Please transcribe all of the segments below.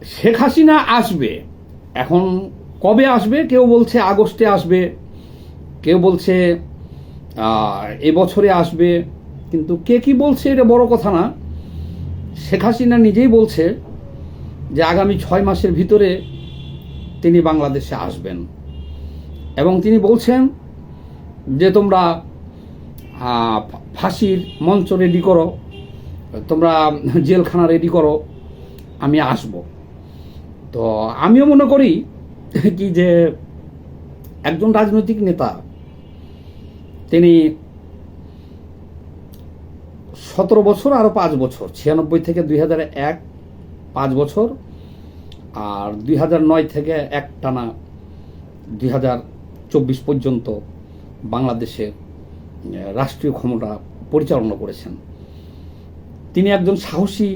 শেখ হাসিনা আসবে। এখন কবে আসবে? কেউ বলছে আগস্টে আসবে, কেউ বলছে এবছরে আসবে, কিন্তু কে কি বলছে এটা বড় কথা না। শেখ হাসিনা নিজেই বলছে যে আগামী 6 মাসের ভিতরে তিনি বাংলাদেশে আসবেন, এবং তিনি বলছেন যে তোমরা ফাঁসির মঞ্চ রেডি করো, তোমরা জেলখানা রেডি করো, আমি আসব। তো আমিও মনে করি কি যে একজন রাজনৈতিক নেতা তিনি 17 বছর আরও 5 বছর, 96 থেকে 2001 5 বছর, আর 2009 থেকে একটানা 2024 পর্যন্ত বাংলাদেশে রাষ্ট্রীয় ক্ষমতা পরিচালনা করেছেন। তিনি একজন সাহসী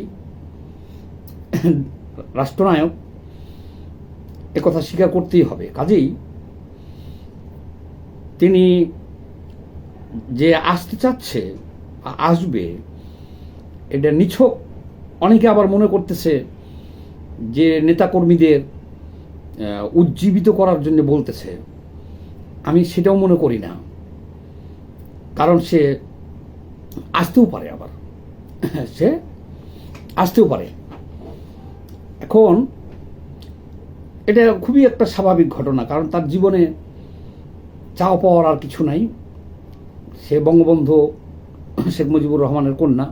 রাষ্ট্রনায়ক, একথা স্বীকার করতেই হবে। কাজেই তিনি যে আসতে চাচ্ছে, আসবে, এটা নিছক অনেকে আবার মনে করতেছে যে নেতাকর্মীদের উজ্জীবিত করার জন্য বলতেছে। আমি সেটাও মনে করি না, কারণ সে আসতেও পারে, আবার সে আসতেও পারে। এখন এটা খুবই একটা স্বাভাবিক ঘটনা, কারণ তার জীবনে চাওয়া পাওয়ার আর কিছু নাই। সে বঙ্গবন্ধু শেখ মুজিবুর রহমানের কন্যা,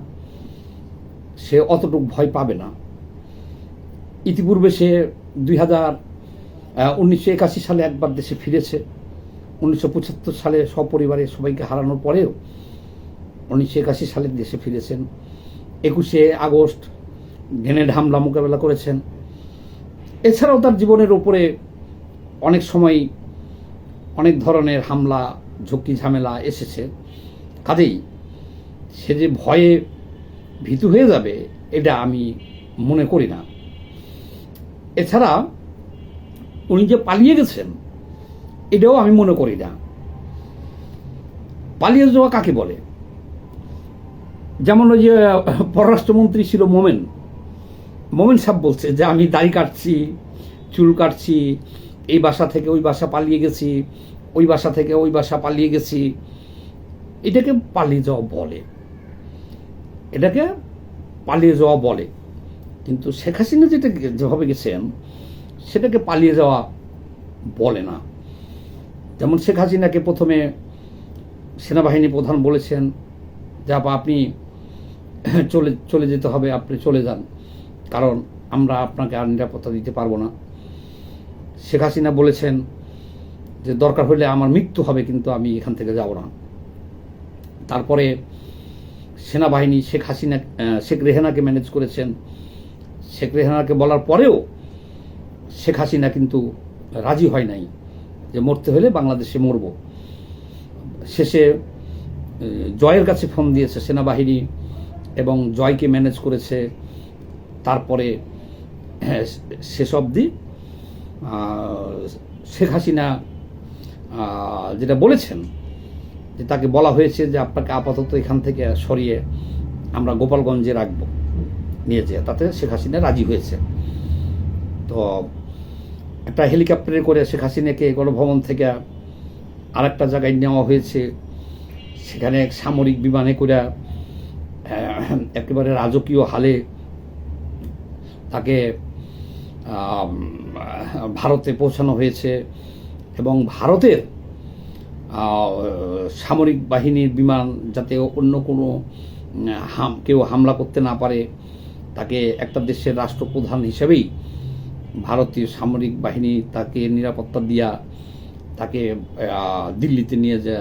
সে অতটুকু ভয় পাবে না। ইতিপূর্বে সে 1981 সালে একবার দেশে ফিরেছে, 1975 সালে সপরিবারে সবাইকে হারানোর পরেও 1981 সালে দেশে ফিরেছেন। 21শে আগস্ট গ্রেনেড হামলা মোকাবেলা করেছেন। এছাড়াও তার জীবনের উপরে অনেক সময় অনেক ধরনের হামলা, ঝক্কি ঝামেলা এসেছে। কাজেই সে যে ভয়ে ভীতু হয়ে যাবে এটা আমি মনে করি না। এছাড়া উনি যে পালিয়ে গেছেন এটাও আমি মনে করি না। পালিয়ে যাওয়া কাকে বলে? যেমন ওই যে পররাষ্ট্রমন্ত্রী ছিল মোমেন সাহেব বলছে যে আমি দাড়ি কাটছি, চুল কাটছি, এই বাসা থেকে ওই বাসা পালিয়ে গেছি, ওই বাসা থেকে ওই বাসা পালিয়ে গেছি। এটাকে পালিয়ে যাওয়া বলে, এটাকে পালিয়ে যাওয়া বলে। কিন্তু শেখ হাসিনা যেটা যেভাবে গেছেন সেটাকে পালিয়ে যাওয়া বলে না। যেমন শেখ হাসিনাকে প্রথমে সেনাবাহিনী প্রধান বলেছেন যে আপনি চলে যেতে হবে, আপনি চলে যান, কারণ আমরা আপনাকে আর নিরাপত্তা দিতে পারবো না। শেখ হাসিনা বলেছেন যে দরকার হলে আমার মৃত্যু হবে, কিন্তু আমি এখান থেকে যাব না। তারপরে সেনাবাহিনী শেখ রেহানাকে ম্যানেজ করেছেন। শেখ রেহানাকে বলার পরেও শেখ হাসিনা কিন্তু রাজি হয় নাই যে মরতে হলে বাংলাদেশে মরব। শেষে জয়ের কাছে ফোন দিয়েছে সেনাবাহিনী এবং জয়কে ম্যানেজ করেছে। তারপরে শেষ অবধি শেখ হাসিনা যেটা বলেছেন যে তাকে বলা হয়েছে যে আপনাকে আপাতত এখান থেকে সরিয়ে আমরা গোপালগঞ্জে রাখবো, নিয়ে যেয়ে, তাতে শেখ হাসিনা রাজি হয়েছে। তো একটা হেলিকপ্টারে করে শেখ হাসিনাকে গণভবন থেকে আরেকটা জায়গায় নেওয়া হয়েছে। সেখানে সামরিক বিমানে করে একেবারে রাজকীয় হালে তাকে ভারতে পৌঁছানো হয়েছে, এবং ভারতের সামরিক বাহিনীর বিমান যাতে অন্য কোনো কেউ হামলা করতে না পারে, তাকে একটা দেশের রাষ্ট্রপ্রধান হিসেবেই ভারতীয় সামরিক বাহিনী তাকে নিরাপত্তা দিয়া তাকে দিল্লিতে নিয়ে যা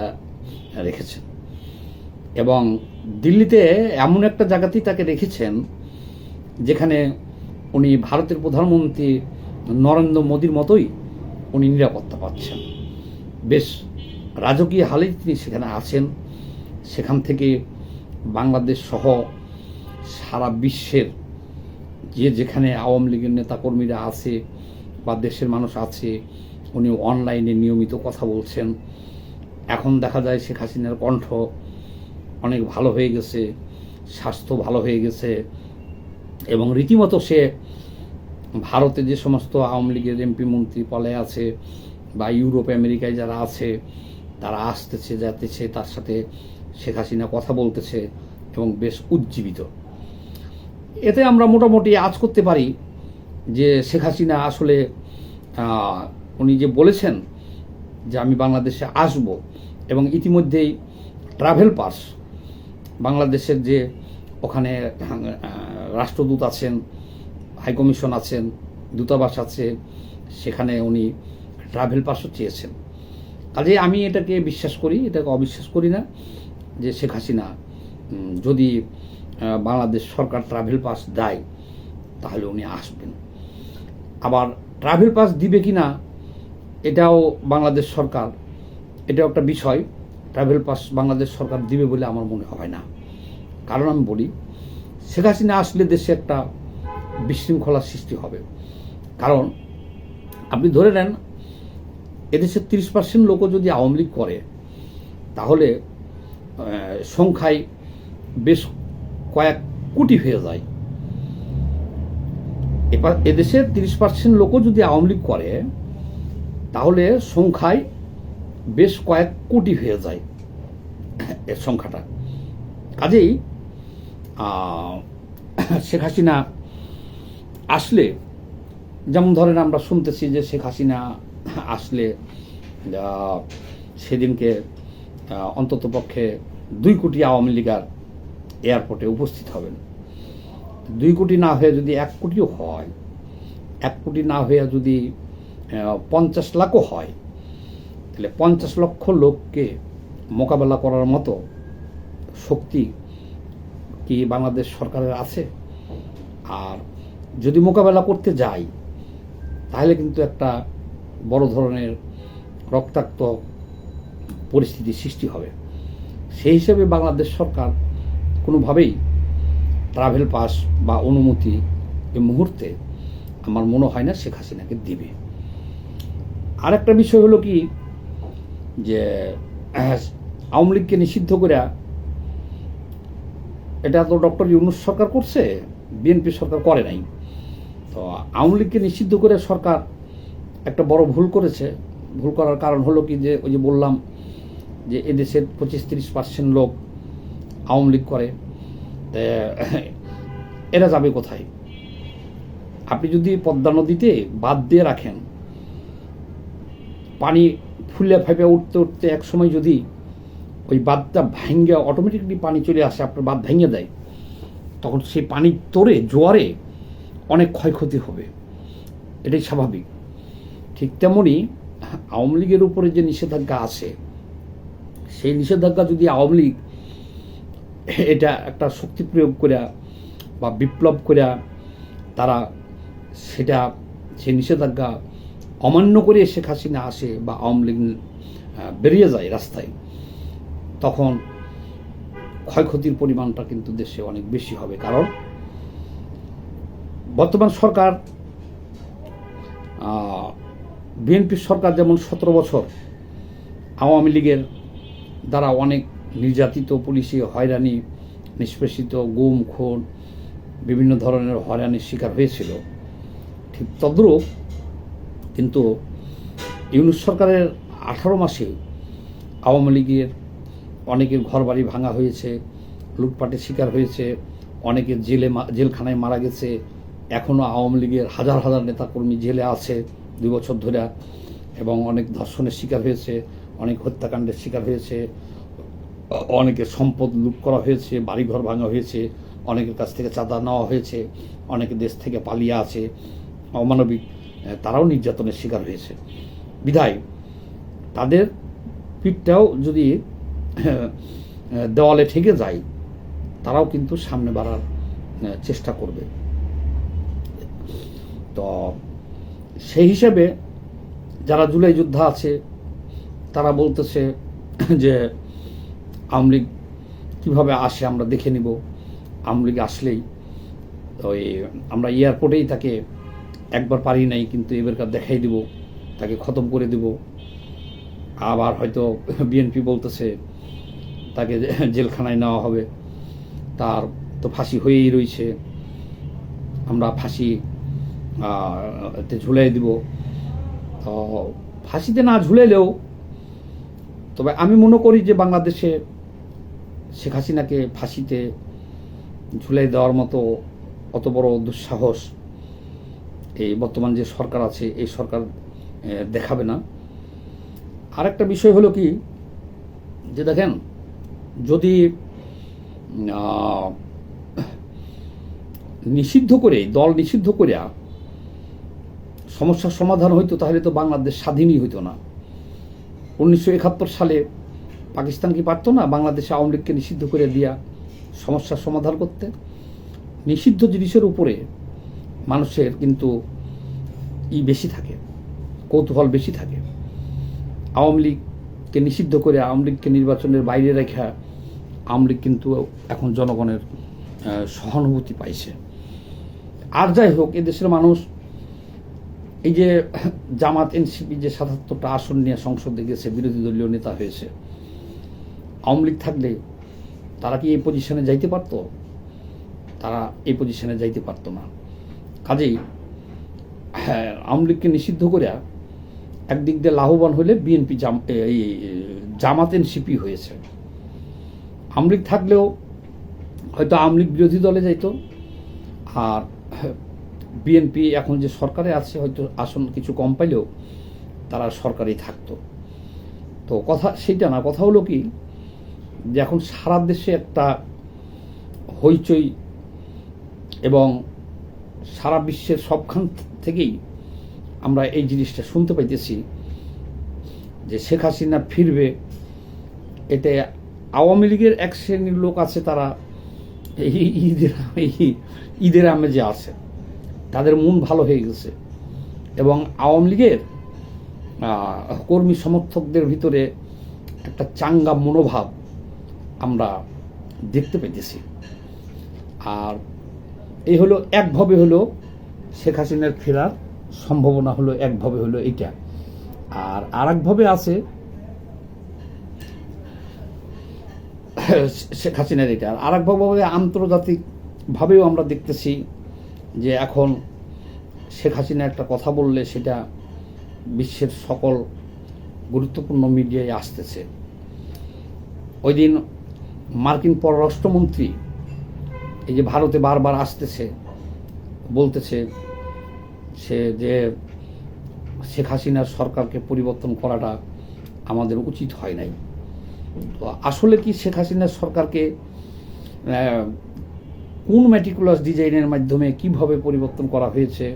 রেখেছেন। এবং দিল্লিতে এমন একটা জায়গাতেই তাকে রেখেছেন যেখানে উনি ভারতের প্রধানমন্ত্রী নরেন্দ্র মোদীর মতোই উনি নিরাপত্তা পাচ্ছেন। বেশ রাজকীয় হালেই তিনি সেখানে আছেন। সেখান থেকে বাংলাদেশ সহ সারা বিশ্বের যেখানে আওয়ামী লীগের নেতাকর্মীরা আছে বা দেশের মানুষ আছে, উনি অনলাইনে নিয়মিত কথা বলছেন। এখন দেখা যায় শেখ হাসিনার কণ্ঠ অনেক ভালো হয়ে গেছে, স্বাস্থ্য ভালো হয়ে গেছে, এবং রীতিমতো সে ভারতে যে সমস্ত আওয়ামী লীগের এমপি মন্ত্রী পলায় আছে বা ইউরোপ আমেরিকায় যারা আছে তারা আসতেছে যাতেছে, তার সাথে শেখ হাসিনা কথা বলতেছে এবং বেশ উজ্জীবিত। এতে আমরা মোটামুটি আজ করতে পারি যে শেখ হাসিনা আসলে উনি যে বলেছেন যে আমি বাংলাদেশে আসব, এবং ইতিমধ্যেই ট্রাভেল পাস বাংলাদেশের যে ওখানে রাষ্ট্রদূত আছেন, হাইকমিশন আছেন, দূতাবাস আছে, সেখানে উনি ট্রাভেল পাসও চেয়েছেন। কাজে আমি এটাকে বিশ্বাস করি, এটাকে অবিশ্বাস করি না যে শেখ হাসিনা যদি বাংলাদেশ সরকার ট্রাভেল পাস দেয় তাহলে উনি আসবেন। আবার ট্রাভেল পাস দিবে কি না এটাও বাংলাদেশ সরকার, এটাও একটা বিষয়। ট্রাভেল পাস বাংলাদেশ সরকার দিবে বলে আমার মনে হয় না। কারণ আমি বলি, শেখ হাসিনা আসলে দেশে একটা বিশৃঙ্খলার সৃষ্টি হবে। কারণ আপনি ধরে নেন এদেশের 30% লোকও যদি আওয়ামী লীগ করে তাহলে সংখ্যায় বেশ কয়েক কোটি হয়ে যায়। এবার এদেশের 30% লোকও যদি আওয়ামী লীগ করে তাহলে সংখ্যায় বেশ কয়েক কোটি হয়ে যায় এর সংখ্যাটা। কাজেই শেখ হাসিনা আসলে, যেমন ধরেন আমরা শুনতেছি যে শেখ হাসিনা আসলে সেদিনকে অন্ততপক্ষে 2 কোটি আওয়ামী লীগার এয়ারপোর্টে উপস্থিত হবেন। 2 কোটি না হয়ে যদি 1 কোটিও হয়, 1 কোটি না হয়ে যদি 50 লাখও হয়, তাহলে 50 লক্ষ লোককে মোকাবেলা করার মতো শক্তি কি বাংলাদেশ সরকারের আছে? আর যদি মোকাবেলা করতে যাই তাহলে কিন্তু একটা বড় ধরনের রক্তাক্ত পরিস্থিতি সৃষ্টি হবে। সেই হিসেবে বাংলাদেশ সরকার কোনোভাবেই ট্রাভেল পাস বা অনুমতি এই মুহূর্তে আমার মনে হয় না শেখ হাসিনাকে দিবে। আর একটা বিষয় হলো কি, যে আওয়ামী লীগকে নিষিদ্ধ করে, এটা তো ডক্টর ইউনূস সরকার করছে, বিএনপি সরকার করে নাই। তো আওয়ামী লীগকে নিষিদ্ধ করে সরকার একটা বড় ভুল করেছে। ভুল করার কারণ হলো কি, যে ওই যে বললাম যে এদেশের 25-30% লোক আওয়ামী লীগ করে, এরা যাবে কোথায়? আপনি যদি পদ্মা নদীতে বাঁধ দিয়ে রাখেন, পানি ফুলে ফাইপে উঠতে উঠতে এক সময় যদি ওই বাঁধটা ভেঙে অটোমেটিকলি পানি চলে আসে, আপনার বাঁধ ভেঙে দেয়, তখন সেই পানির তোড়ে জোয়ারে অনেক ক্ষয়ক্ষতি হবে, এটাই স্বাভাবিক। ঠিক তেমনই আওয়ামী লীগের উপরে যে নিষেধাজ্ঞা আছে, সেই নিষেধাজ্ঞা যদি আওয়ামী লীগ এটা একটা শক্তি প্রয়োগ করে বা বিপ্লব করে তারা সেটা সেই নিষেধাজ্ঞা অমান্য করে শেখ হাসিনা আসে বা আওয়ামী লীগ বেরিয়ে যায় রাস্তায়, তখন ক্ষয়ক্ষতির পরিমাণটা কিন্তু দেশে অনেক বেশি হবে। কারণ বর্তমান সরকার, বিএনপি সরকার যেমন 17 বছর আওয়ামী লীগের দ্বারা অনেক নির্যাতিত, পুলিশি হয়রানি, নিষ্পেষিত, গুম খুন, বিভিন্ন ধরনের হয়রানির শিকার হয়েছিল, ঠিক তদ্রূপ কিন্তু ইউনূস সরকারের 18 মাসে আওয়ামী লীগের অনেকের ঘরবাড়ি ভাঙা হয়েছে, লুটপাটের শিকার হয়েছে, অনেকে জেলখানায় মারা গেছে। এখনও আওয়ামী লীগের হাজার হাজার নেতাকর্মী জেলে আছে 2 বছর ধরে, এবং অনেক ধর্ষণের শিকার হয়েছে, অনেক হত্যাকাণ্ডের শিকার হয়েছে, অনেকের সম্পদ লুট করা হয়েছে, বাড়িঘর ভাঙা হয়েছে, অনেকের কাছ থেকে চাঁদা নেওয়া হয়েছে, অনেকে দেশ থেকে পালিয়ে আছে, অমানবিক তারাও নির্যাতনের শিকার হয়েছে। বিধায় তাদের পিঠটাও যদি দেওয়ালে ঠেকে যায়, তারাও কিন্তু সামনে বাড়ার চেষ্টা করবে। তো সেই হিসেবে যারা জুলাই যোদ্ধা আছে তারা বলতেছে যে আওয়ামী লীগ কীভাবে আসে আমরা দেখে নিব, আওয়ামী লীগ আসলেই ওই আমরা এয়ারপোর্টেই তাকে একবার পারি নাই, কিন্তু এবারকার দেখাই দিব, তাকে খতম করে দেব। আবার হয়তো বিএনপি বলতেছে তাকে জেলখানায় নেওয়া হবে, তার তো ফাঁসি হয়েই রয়েছে, আমরা ফাঁসি তে ঝুলাই দিব। তো ফাঁসিতে না ঝুলাইলেও, তবে আমি মনে করি যে বাংলাদেশে শেখ হাসিনাকে ফাঁসিতে ঝুলাই দেওয়ার মতো অত বড় দুঃসাহস এই বর্তমান যে সরকার আছে এই সরকার দেখাবে না। আরেকটা বিষয় হলো কি, যে দেখেন, যদি নিষিদ্ধ করে, দল নিষিদ্ধ করিয়া সমস্যার সমাধান হইতো, তাহলে তো বাংলাদেশ স্বাধীনই হইতো না। 1971 সালে পাকিস্তান কি পারতো না বাংলাদেশে আওয়ামী লীগকে নিষিদ্ধ করে দিয়া সমস্যার সমাধান করতে? নিষিদ্ধ জিনিসের উপরে মানুষের কিন্তু বেশি থাকে, কৌতূহল বেশি থাকে। আওয়ামী লীগকে নিষিদ্ধ করে আওয়ামী লীগকে নির্বাচনের বাইরে রেখা আওয়ামী লীগ কিন্তু এখন জনগণের সহানুভূতি পাইছে। আর যাই হোক, এদেশের মানুষ এই যে জামাত এনসিপি যে ৭৭টা আসন নিয়ে সংসদে গেছে, বিরোধী দলীয় নেতা হয়েছে, আওয়ামী লীগ থাকলে তারা কি এই পজিশনে যাইতে পারতো? তারা এই পজিশনে যাইতে পারতো না। কাজেই আওয়ামী লীগকে নিষিদ্ধ করে একদিক দিয়ে লাভবান হলে বিএনপি জামাত এনসিপি হয়েছে। আওয়ামী লীগ থাকলেও হয়তো আওয়ামী লীগ বিরোধী দলে যাইতো, আর বিএনপি এখন যে সরকারে আছে হয়তো আসন কিছু কম পাইলেও তারা সরকারেই থাকতো। তো কথা সেইটা না, কথা হলো কি, যে এখন সারা দেশে একটা হইচই এবং সারা বিশ্বের সবখান থেকেই আমরা এই জিনিসটা শুনতে পাইতেছি যে শেখ হাসিনা ফিরবে। এতে আওয়ামী লীগের এক শ্রেণীর লোক আছে, তারা ঈদের আমেজে আছে, তাদের মন ভালো হয়ে গেছে, এবং আওয়ামী লীগের কর্মী সমর্থকদের ভিতরে একটা চাঙ্গা মনোভাব আমরা দেখতে পেতেছি। আর এই হলো একভাবে হলো শেখ হাসিনার ফেরার সম্ভাবনা, হলো একভাবে হলো এইটা। আর আরেকভাবে আছে শেখ হাসিনার এটা। আর আরেকভাবে আন্তর্জাতিকভাবেও আমরা দেখতেছি যে এখন শেখ হাসিনা একটা কথা বললে সেটা বিশ্বের সকল গুরুত্বপূর্ণ মিডিয়ায় আসতেছে। ওই দিন মার্কিন পররাষ্ট্রমন্ত্রী এই যে ভারতে বারবার আসতেছে, বলতেছে সে যে শেখ হাসিনার সরকারকে পরিবর্তন করাটা আমাদের উচিত হয় নাই। তো আসলে কি শেখ হাসিনার সরকারকে কোন ম্যাটিকুলাস ডিজাইনের মাধ্যমে কিভাবে পরিবর্তন করা হয়েছে?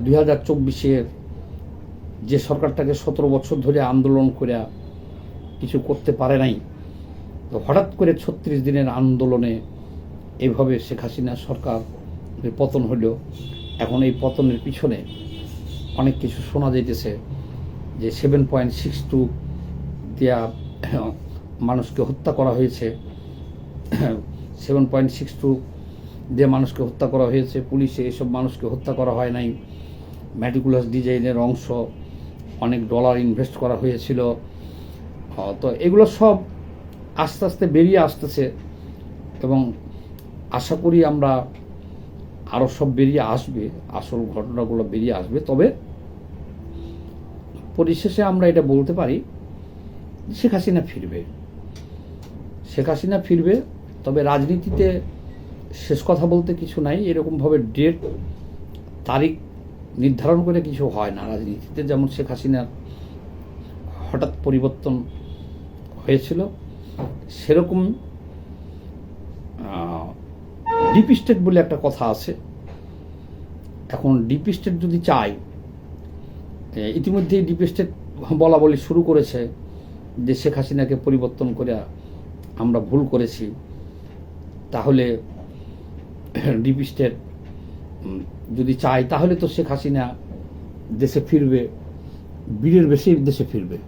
2024-এর যে সরকারটাকে 17 বছর ধরে আন্দোলন করে কিছু করতে পারে নাই, তো হঠাৎ করে 36 দিনের আন্দোলনে এইভাবে শেখ হাসিনা সরকারের পতন হলো। এখন এই পতনের পিছনে অনেক কিছু শোনা যাইতেছে যে 7.62 দিয়া মানুষকে হত্যা করা হয়েছে, 7.62 দিয়ে মানুষকে হত্যা করা হয়েছে, পুলিশে এসব মানুষকে হত্যা করা হয় নাই, ম্যাটিকুলাস ডিজাইনের অংশ, অনেক ডলার ইনভেস্ট করা হয়েছিল। তো এগুলো সব আস্তে আস্তে বেরিয়ে আসতেছে এবং আশা করি আমরা আরও সব বেরিয়ে আসবে, আসল ঘটনাগুলো বেরিয়ে আসবে। তবে পরিশেষে আমরা এটা বলতে পারি শেখ হাসিনা ফিরবে, শেখ হাসিনা ফিরবে। তবে রাজনীতিতে শেষ কথা বলতে কিছু নাই, এরকমভাবে ডেট তারিখ নির্ধারণ করে কিছু হয় না রাজনীতিতে। যেমন শেখ হাসিনার হঠাৎ পরিবর্তন হয়েছিল, সেরকম ডিপ স্টেট বলে একটা কথা আছে। এখন ডিপ স্টেট যদি চায়, ইতিমধ্যেই ডিপ স্টেট বলা বলি শুরু করেছে যে শেখ হাসিনাকে পরিবর্তন করে আমরা ভুল করেছি, তাহলে ডিপ স্টেট যদি চায় তাহলে তো শেখ হাসিনা দেশে ফিরবে, বীরের বেশি দেশে ফিরবে,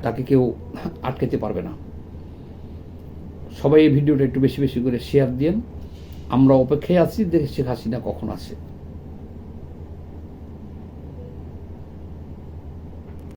তাকে কেউ আটকাতে পারবে না। সবাই এই ভিডিওটা একটু বেশি বেশি করে শেয়ার দিন। আমরা অপেক্ষায় আছি যে শেখ হাসিনা কখন আসে।